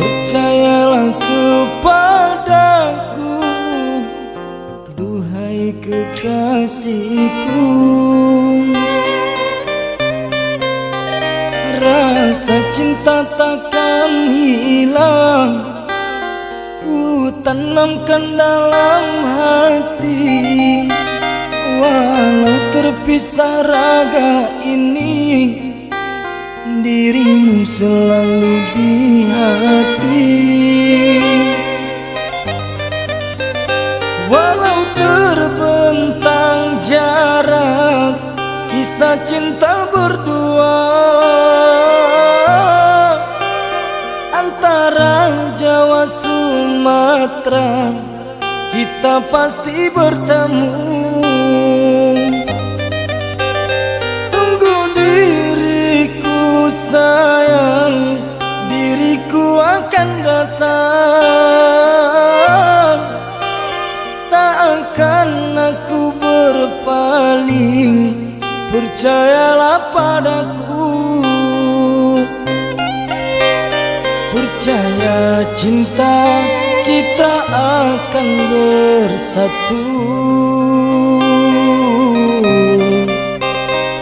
Percayalah kepadaku, duhai kekasihku. Rasa cinta takkan hilang, ku tanamkan dalam hati. Walau terpisah raga ini, dirimu selalu di hati. Walau terbentang jarak, kisah cinta berdua antara Jawa Sumatera, kita pasti bertemu. Tunggu diriku sayang, diriku akan datang. Tak akan aku berpaling, percayalah padaku. Percaya cinta kita akan bersatu.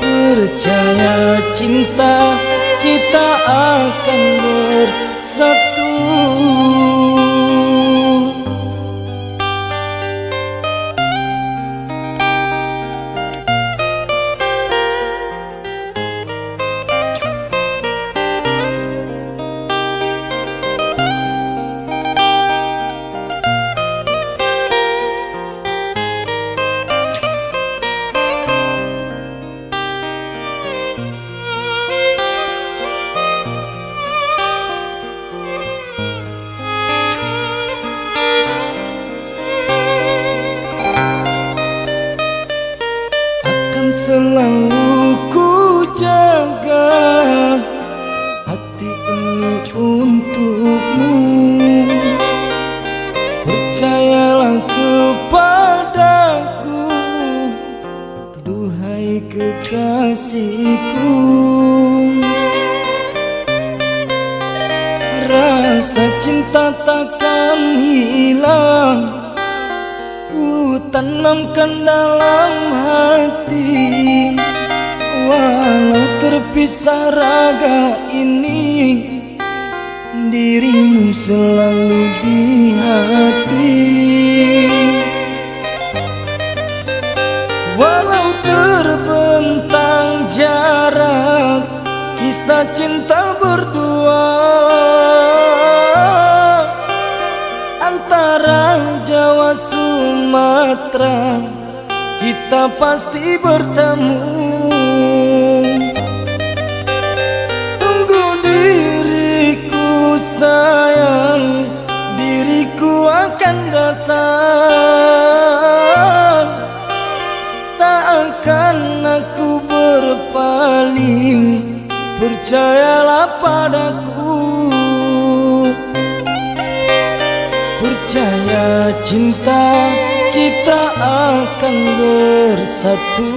Percaya cinta kita akan bersatu. Selalu ku jaga hati ini untukmu. Percayalah kepadaku, duhai kekasihku. Rasa cinta takkan hilang, ku tanamkan dalam hati. Walau terpisah raga ini, dirimu selalu di hati. Walau terbentang jarak, kisah cinta berdua antara Jawa Sumatera, kita pasti bertemu. Tunggu diriku sayang, diriku akan datang. Tak akan aku berpaling, percayalah padaku. Percaya cinta kita akan bersatu.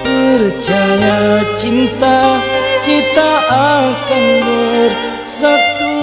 Percaya cinta kita akan bersatu.